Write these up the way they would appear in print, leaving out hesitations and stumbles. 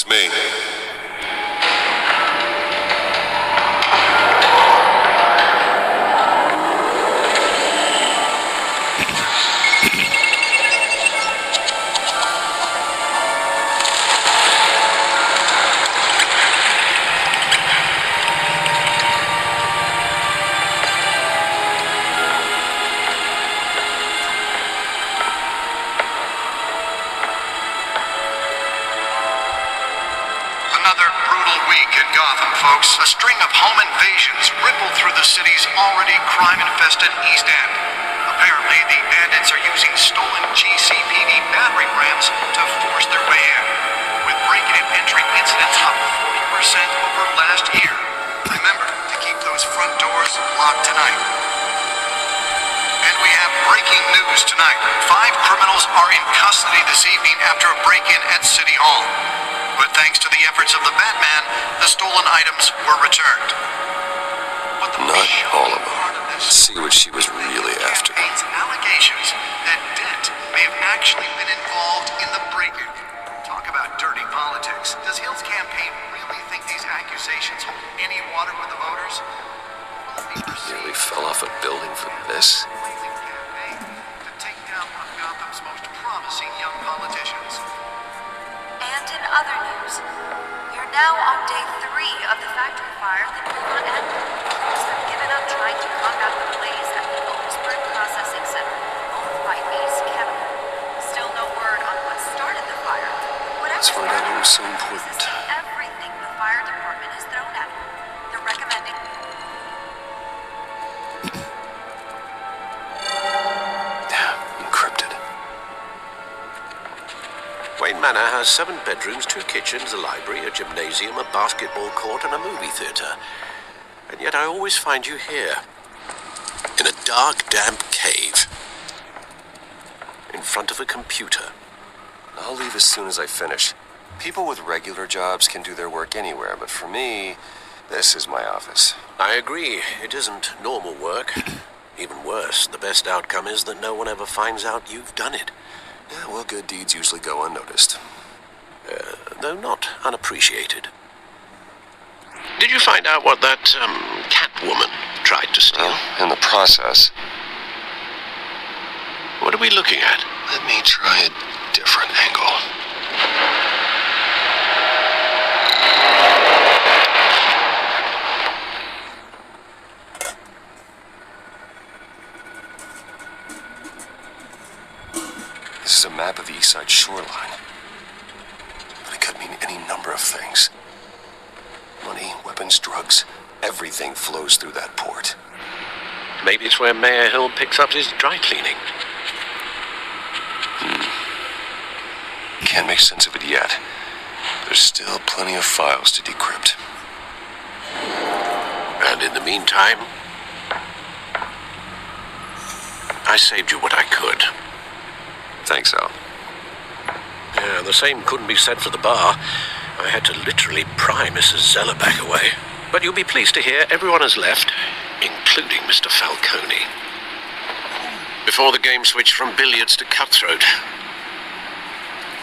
me. Folks, a string of home invasions rippled through the city's already crime-infested East End. Apparently, the bandits are using stolen GCPD battery rams to force their way in, with break-in and entry incidents up 40% over last year. Remember to keep those front doors locked tonight. And we have breaking news tonight. 5 criminals are in custody this evening after a break-in at City Hall. But thanks to the efforts of the Batman, the stolen items were returned. But the not all of them. part of this See what she was really after. campaign's allegations that Dent may have actually been involved in the break-in. Talk about dirty politics. Does Hill's campaign really think these accusations hold any water with the voters? Nearly fell off a building for this. Campaign to take down one of Gotham's most promising young politicians. And in other news, we're now on day 3 of the factory fire that will not end. Police have given up trying to combat the blaze at the Otisburg Processing Center, owned by Ace Chemical. Still no word on what started the fire. That's why that was so important. Everything the fire department has thrown at them. They're recommending... Encrypted. Wayne Manor has 7 bedrooms, 2 kitchens, a library, a gymnasium, a basketball court, and a movie theater. And yet I always find you here, in a dark, damp cave, in front of a computer. I'll leave as soon as I finish. People with regular jobs can do their work anywhere, but for me, this is my office. I agree, it isn't normal work. Even worse, the best outcome is that no one ever finds out you've done it. Yeah, well, good deeds usually go unnoticed. Though not unappreciated. Did you find out what that, Catwoman tried to steal? Well, in the process. What are we looking at? Let me try a different angle. This is a map of the East Side shoreline. But it could mean any number of things. Money, weapons, drugs, everything flows through that port. Maybe it's where Mayor Hill picks up his dry cleaning. Can't make sense of it yet. There's still plenty of files to decrypt. And in the meantime, I saved you what I could. Thanks, Al. Yeah, the same couldn't be said for the bar. I had to literally pry Mrs. Zeller back away. But you'll be pleased to hear everyone has left, including Mr. Falcone. Before the game switched from billiards to cutthroat.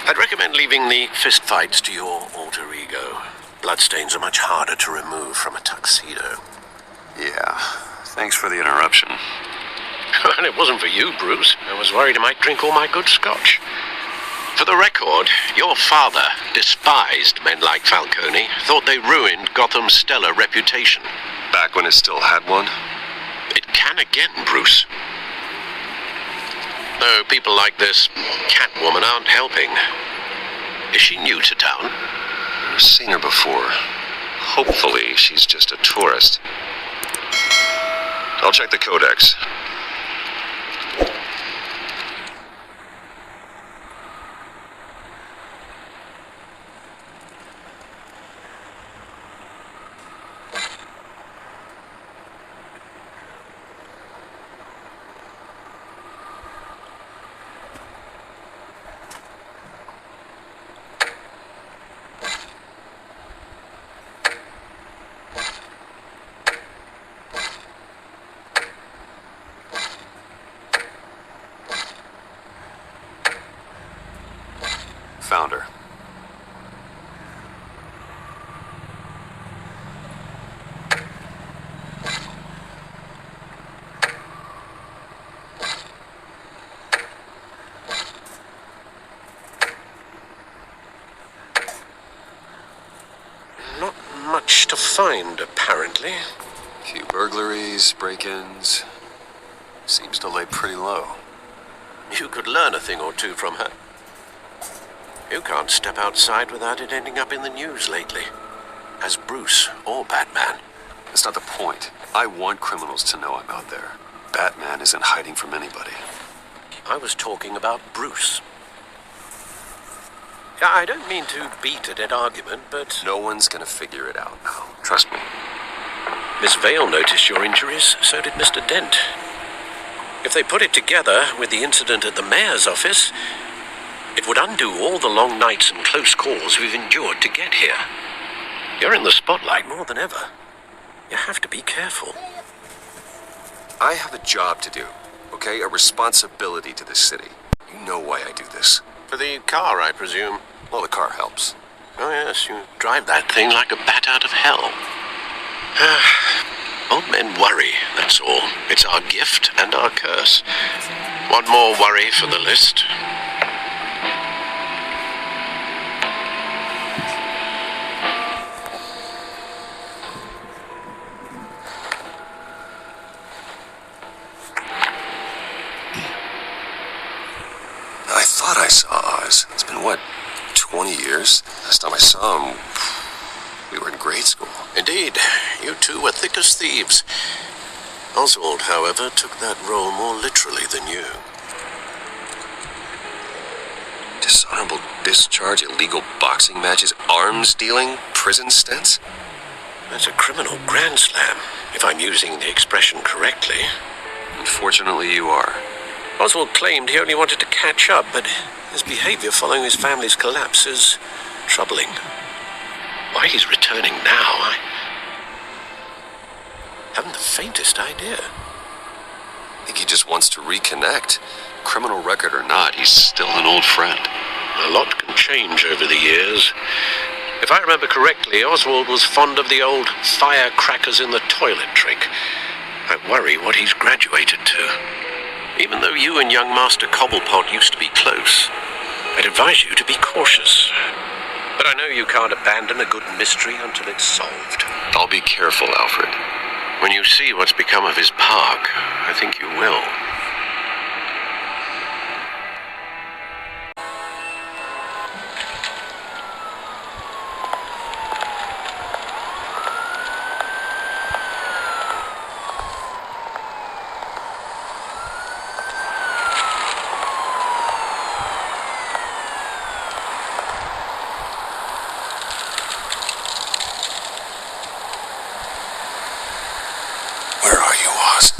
I'd recommend leaving the fistfights to your alter ego. Bloodstains are much harder to remove from a tuxedo. Yeah, thanks for the interruption. And it wasn't for you, Bruce. I was worried I might drink all my good scotch. For the record, your father despised men like Falcone, thought they ruined Gotham's stellar reputation. Back when it still had one? It can again, Bruce. Though people like this Catwoman aren't helping. Is she new to town? I've seen her before. Hopefully, she's just a tourist. I'll check the codex. Found her. much to find, apparently. Few burglaries, break-ins. Seems to lay pretty low. You could learn a thing or two from her. You can't step outside without it ending up in the news lately. As Bruce or Batman. That's not the point. I want criminals to know I'm out there. Batman isn't hiding from anybody. I was talking about Bruce. I don't mean to beat a dead argument, but... No one's gonna figure it out now. Trust me. Miss Vale noticed your injuries, so did Mr. Dent. If they put it together with the incident at the mayor's office, it would undo all the long nights and close calls we've endured to get here. You're in the spotlight more than ever. You have to be careful. I have a job to do, okay? A responsibility to this city. You know why I do this. For the car, I presume. Well, the car helps. Oh yes, you drive that thing like a bat out of hell. Old men worry, that's all. It's our gift and our curse. One more worry for the list. I thought I saw Oz. It's been, what, 20 years? Last time I saw him, we were in grade school. Indeed, you two were thick as thieves. Oswald, however, took that role more literally than you. Dishonorable discharge, illegal boxing matches, arms dealing, prison stints? That's a criminal grand slam, if I'm using the expression correctly. Unfortunately, you are. Oswald claimed he only wanted to catch up, but his behavior following his family's collapse is troubling. Why he's returning now, I haven't the faintest idea. I think he just wants to reconnect. Criminal record or not, he's still an old friend. A lot can change over the years. If I remember correctly, Oswald was fond of the old firecrackers in the toilet trick. I worry what he's graduated to. Even though you and young Master Cobblepot used to be close, I'd advise you to be cautious. But I know you can't abandon a good mystery until it's solved. I'll be careful, Alfred. When you see what's become of his park, I think you will. Where are you, Oz?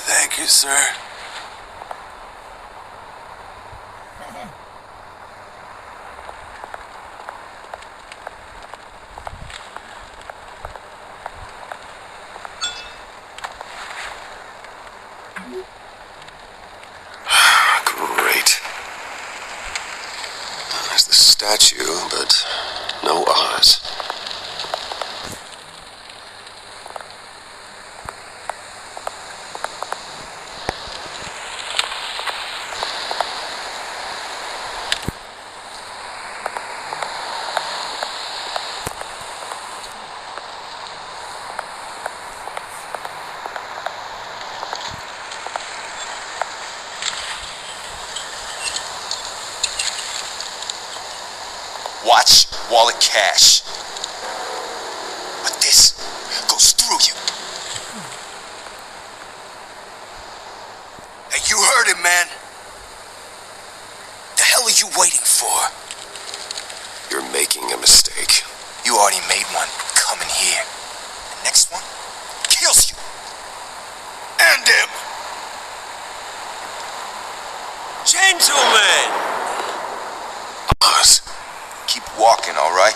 Thank you, sir. Great. There's the statue, but no Oz. Watch, wallet, cash. through you. Hey, you heard him, man. The hell are you waiting for? You're making a mistake. You already made one coming here. The next one kills you. And him. Gentlemen! Oz. Keep walking, all right?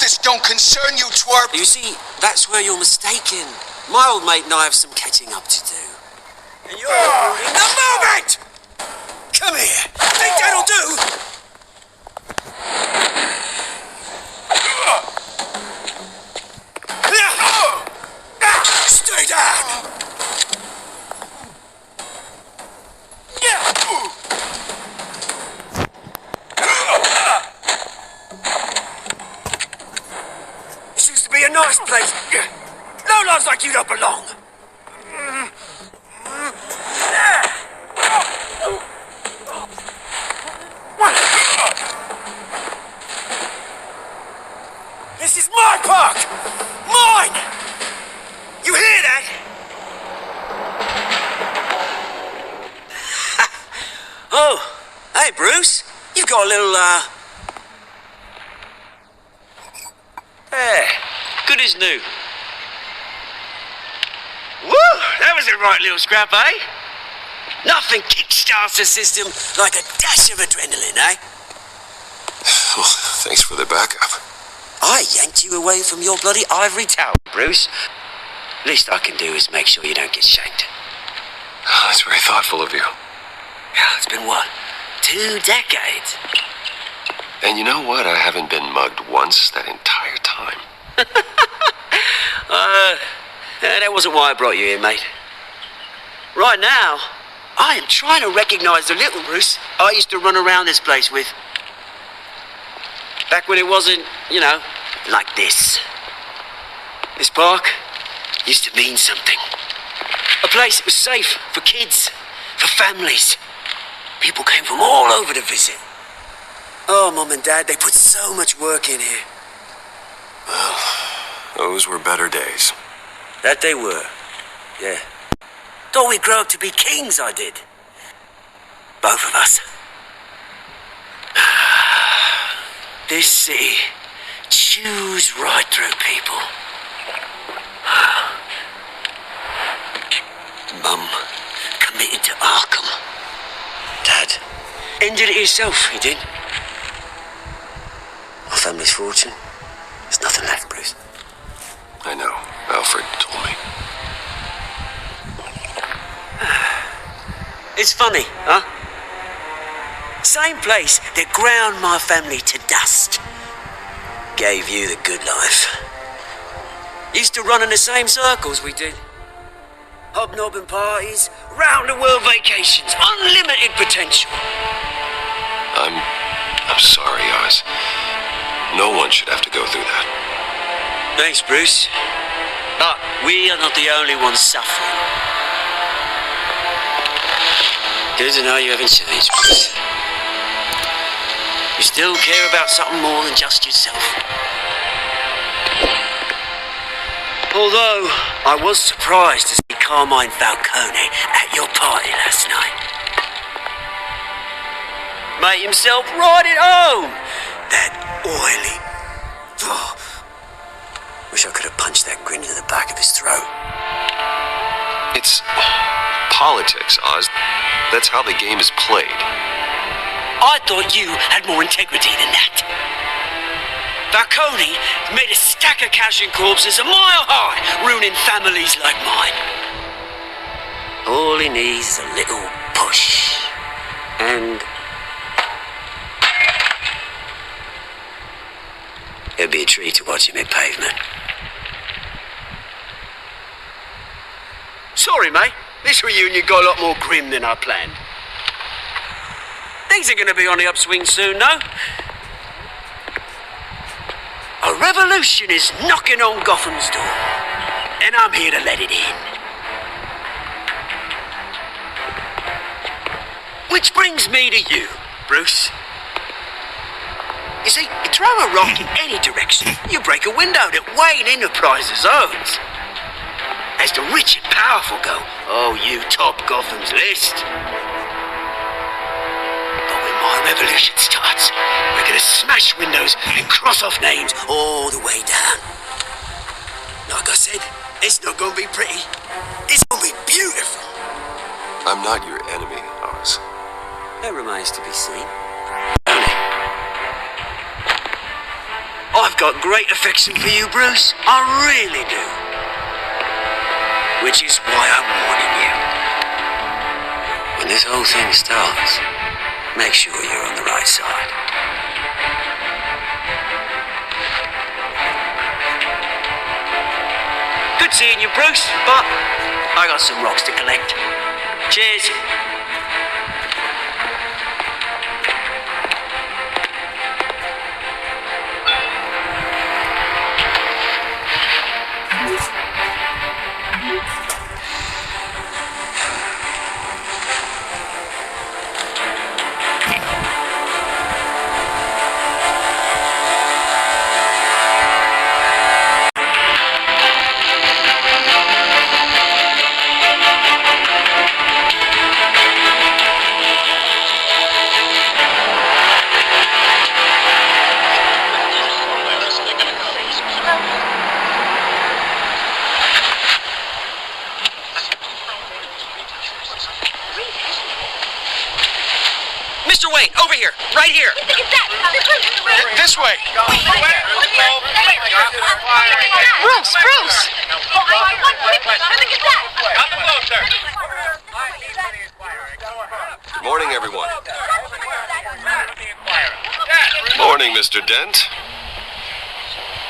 This don't concern you, twerp. You see, that's where you're mistaken. My old mate and I have some catching up to do. And you're in the moment! Come here. Think that'll do? Stay down! This used to be a nice place. No lives like you don't belong. This is my park! Mine! You hear that? Oh, hey Bruce. You've got a little, Hey, good as new. Woo! That was a right little scrap, eh? Nothing kickstarts the system like a dash of adrenaline, eh? Well, thanks for the backup. I yanked you away from your bloody ivory tower, Bruce. Least I can do is make sure you don't get shanked. Oh, that's very thoughtful of you. Yeah, it's been what? 2 decades? And you know what? I haven't been mugged once that entire time. That wasn't why I brought you here, mate. Right now, I am trying to recognize the little Bruce I used to run around this place with. Back when it wasn't, you know, like this. This park used to mean something. A place that was safe for kids, for families. People came from all over to visit. Oh, Mum and Dad, they put so much work in here. Well, those were better days. That they were, yeah. Thought we'd grow up to be kings, I did. Both of us. This city chews right through people. Mum committed to Arkham. Dad ended it himself, he did. Our family's fortune. There's nothing left, Bruce. I know. Alfred told me. It's funny, huh? Same place that ground my family to dust. Gave you the good life. Used to run in the same circles we did. Hobnobbing parties, round-the-world vacations, unlimited potential. I'm sorry, Oz. No one should have to go through that. Thanks, Bruce. But we are not the only ones suffering. Good to know you haven't changed, Bruce. You still care about something more than just yourself. Although, I was surprised to see Carmine Falcone at your party last night. Made himself right at home. That oily... Oh. Wish I could have punched that grin into the back of his throat. It's politics, Oz. That's how the game is played. I thought you had more integrity than that. Falcone made a stack of cash and corpses a mile high, ruining families like mine. All he needs is a little push. And... it'd be a treat to watch him hit pavement. Sorry, mate. This reunion got a lot more grim than I planned. Things are going to be on the upswing soon, no? A revolution is knocking on Gotham's door, and I'm here to let it in. Which brings me to you, Bruce. You see, you throw a rock in any direction, you break a window that Wayne Enterprises owns. As the rich and powerful go, oh, you top Gotham's list. But when my revolution starts, we're gonna smash windows and cross off names all the way down. Like I said, it's not gonna be pretty. It's gonna be beautiful. I'm not your enemy, Oz. That remains to be seen. I've got great affection for you, Bruce. I really do. Which is why I'm warning you. When this whole thing starts, make sure you're on the right side. Good seeing you, Bruce, but I got some rocks to collect. Cheers. Mr. Wayne, over here, right here. This way. Bruce, Bruce. Good morning, everyone. Morning, Mr. Dent.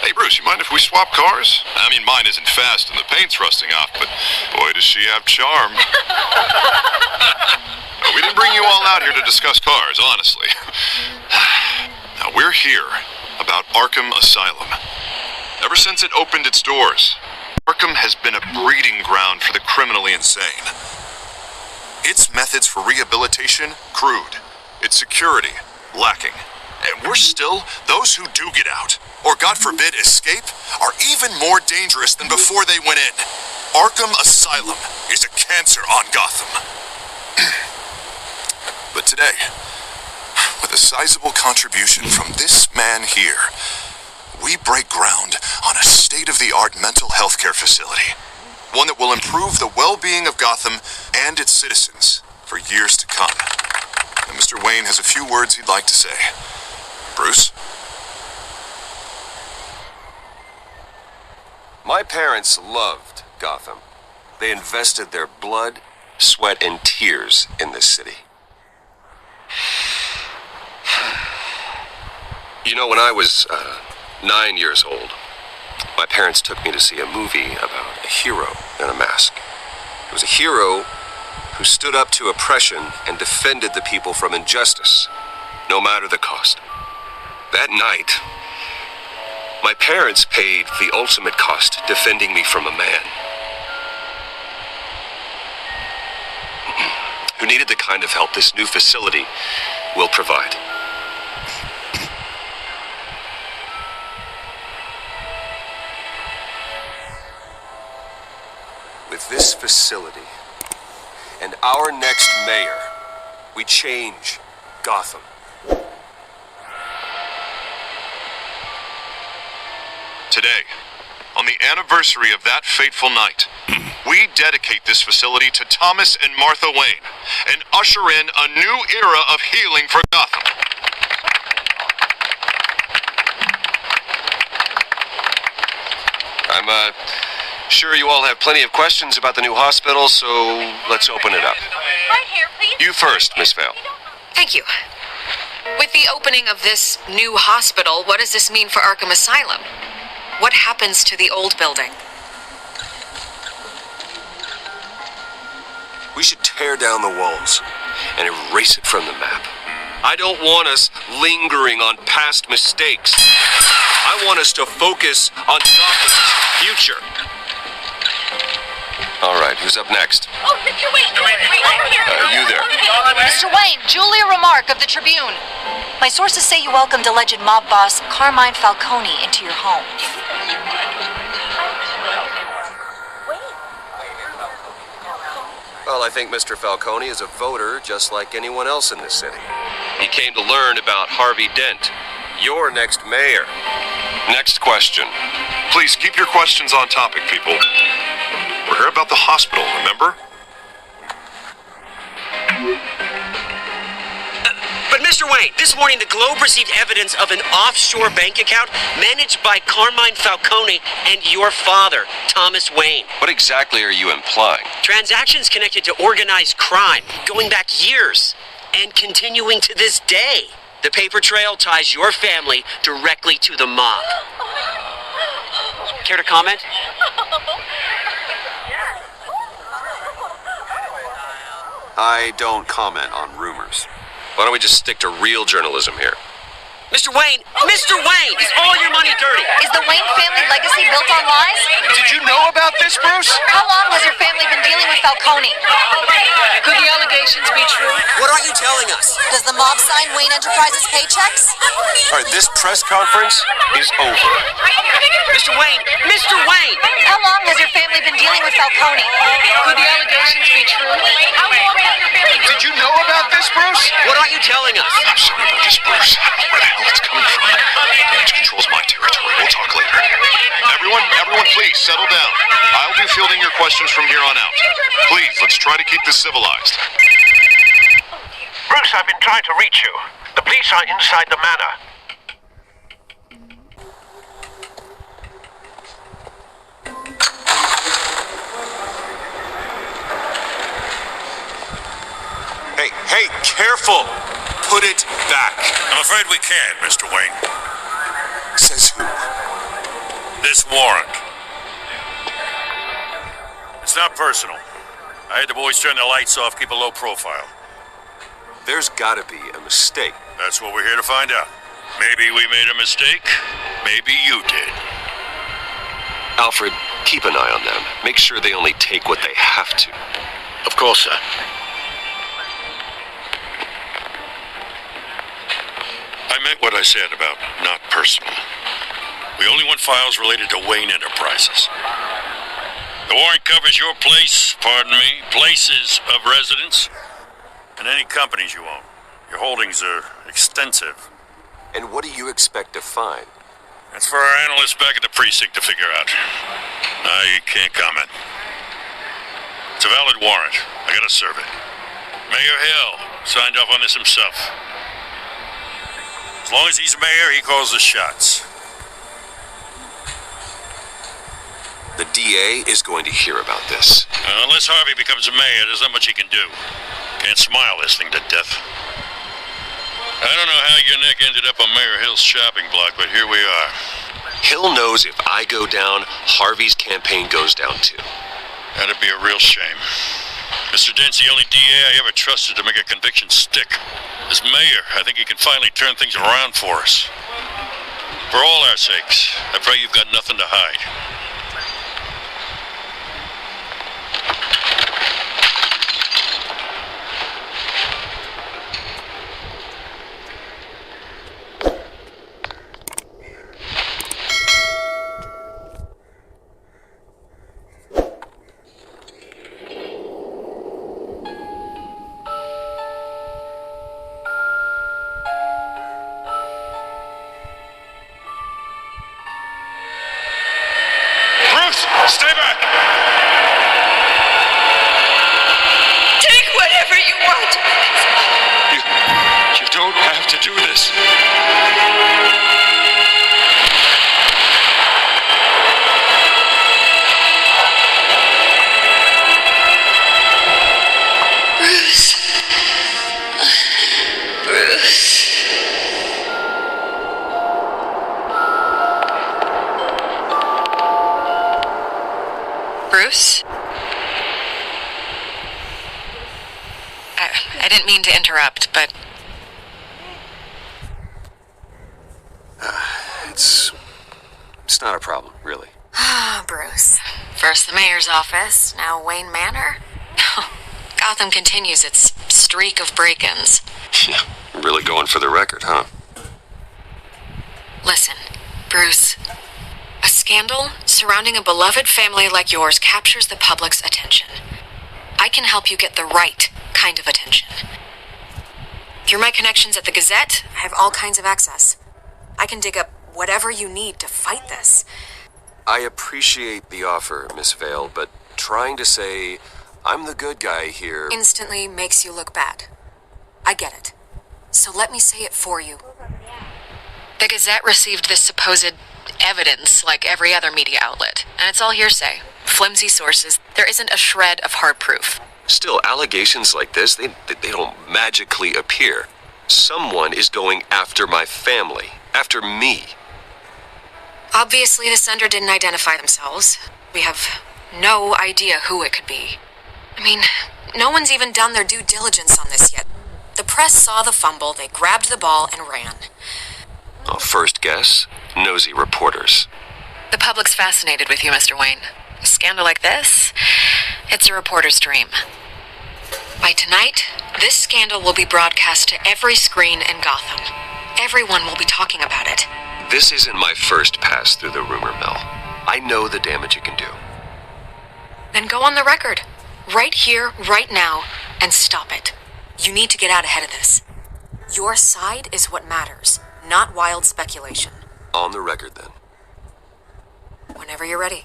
Hey, Bruce, you mind if we swap cars? I mean, mine isn't fast and the paint's rusting off, but boy, does she have charm. No, we didn't bring you all out here to discuss cars, honestly. Now, we're here about Arkham Asylum. Ever since it opened its doors, Arkham has been a breeding ground for the criminally insane. Its methods for rehabilitation, crude. Its security, lacking. And worse still, those who do get out, or God forbid escape, are even more dangerous than before they went in. Arkham Asylum is a cancer on Gotham. But today, with a sizable contribution from this man here, we break ground on a state-of-the-art mental health care facility. One that will improve the well-being of Gotham and its citizens for years to come. And Mr. Wayne has a few words he'd like to say. Bruce? My parents loved Gotham. They invested their blood, sweat, and tears in this city. You know, when I was 9 years old, my parents took me to see a movie about a hero in a mask. It was a hero who stood up to oppression and defended the people from injustice, no matter the cost. That night, my parents paid the ultimate cost defending me from a man who needed the kind of help this new facility will provide. With this facility and our next mayor, we change Gotham. Today, on the anniversary of that fateful night, we dedicate this facility to Thomas and Martha Wayne and usher in a new era of healing for Gotham. I'm sure you all have plenty of questions about the new hospital, so let's open it up. Right here, please. You first, Miss Vale. Thank you. With the opening of this new hospital, what does this mean for Arkham Asylum? What happens to the old building? We should tear down the walls and erase it from the map. I don't want us lingering on past mistakes. I want us to focus on Gotham's future. All right, who's up next? Oh, Mr. Wayne, over here. You there. Mr. Wayne, Julia Remark of the Tribune. My sources say you welcomed alleged mob boss Carmine Falcone into your home. Well, I think Mr. Falcone is a voter just like anyone else in this city. He came to learn about Harvey Dent, your next mayor. Next question. Please keep your questions on topic, people. We're here about the hospital, remember? But Mr. Wayne, this morning the Globe received evidence of an offshore bank account managed by Carmine Falcone and your father, Thomas Wayne. What exactly are you implying? Transactions connected to organized crime, going back years, and continuing to this day. The paper trail ties your family directly to the mob. Care to comment? I don't comment on rumors. Why don't we just stick to real journalism here? Mr. Wayne, is all your money dirty? Is the Wayne family legacy built on lies? Did you know about this, Bruce? How long has your family been dealing with Falcone? Could the allegations be true? What aren't you telling us? Does the mob sign Wayne Enterprises paychecks? All right, this press conference is over. Mr. Wayne! How long has your family been dealing with Falcone? Could the allegations be true? Did you know about this, Bruce? What aren't you telling us? I'm sorry about this, Bruce. I don't know where the hell it's coming from. Damage control's my territory. We'll talk later. Everyone, please settle down. I'll be fielding your questions from here on out. Please, let's try to keep this civilized. Bruce, I've been trying to reach you. The police are inside the manor. Hey, careful! Put it back. I'm afraid we can't, Mr. Wayne. Says who? This warrant. It's not personal. I had the boys turn the lights off, keep a low profile. There's gotta be a mistake. That's what we're here to find out. Maybe we made a mistake. Maybe you did. Alfred, keep an eye on them. Make sure they only take what they have to. Of course, sir. I meant what I said about not personal. We only want files related to Wayne Enterprises. The warrant covers your place, places of residence, and any companies you own. Your holdings are extensive. And what do you expect to find? That's for our analysts back at the precinct to figure out. I can't comment. It's a valid warrant. I gotta serve it. Mayor Hill signed off on this himself. As long as he's mayor, he calls the shots. The DA is going to hear about this. Unless Harvey becomes a mayor, there's not much he can do. Can't smile this thing to death. I don't know how your neck ended up on Mayor Hill's shopping block, but here we are. Hill knows if I go down, Harvey's campaign goes down too. That'd be a real shame. Mr. Dent's the only DA I ever trusted to make a conviction stick. As mayor, I think he can finally turn things around for us. For all our sakes, I pray you've got nothing to hide. Stay back! Take whatever you want. You don't have to do this. Bruce? I didn't mean to interrupt, but... It's not a problem, really. Bruce. First the mayor's office, now Wayne Manor. Gotham continues its streak of break-ins. Yeah, really going for the record, huh? Listen, Bruce. A scandal surrounding a beloved family like yours captures the public's attention. I can help you get the right kind of attention. Through my connections at the Gazette, I have all kinds of access. I can dig up whatever you need to fight this. I appreciate the offer, Miss Vale, but trying to say I'm the good guy here... instantly makes you look bad. I get it. So let me say it for you. The Gazette received this supposed evidence like every other media outlet, and it's all hearsay. Flimsy sources. There isn't a shred of hard proof. Still, allegations like this, they don't magically appear. Someone is going after my family, after me. Obviously, the sender didn't identify themselves. We have no idea who it could be. I mean, no one's even done their due diligence on this yet. The press saw the fumble, they grabbed the ball and ran. Well, first guess, nosy reporters. The public's fascinated with you, Mr. Wayne. A scandal like this, it's a reporter's dream. By tonight, this scandal will be broadcast to every screen in Gotham. Everyone will be talking about it. This isn't my first pass through the rumor mill. I know the damage it can do. Then go on the record. Right here, right now, and stop it. You need to get out ahead of this. Your side is what matters, not wild speculation. On the record, then. Whenever you're ready.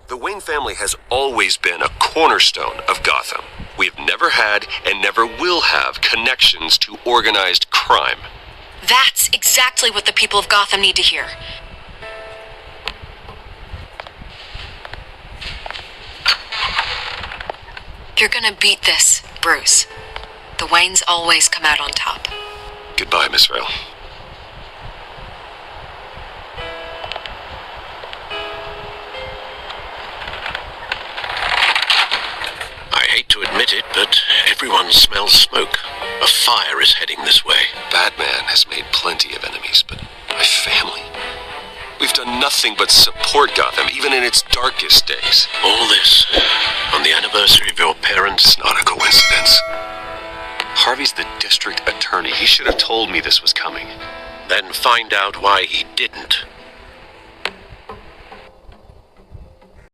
The Wayne family has always been a cornerstone of Gotham. We have never had and never will have connections to organized crime. That's exactly what the people of Gotham need to hear. You're gonna beat this, Bruce. The Waynes always come out on top. Goodbye, Miss Vale. I hate to admit it, but everyone smells smoke. A fire is heading this way. Batman has made plenty of enemies, but my family? We've done nothing but support Gotham, even in its darkest days. All this on the anniversary of your parents? It's not a coincidence. Harvey's the district attorney. He should have told me this was coming. Then find out why he didn't.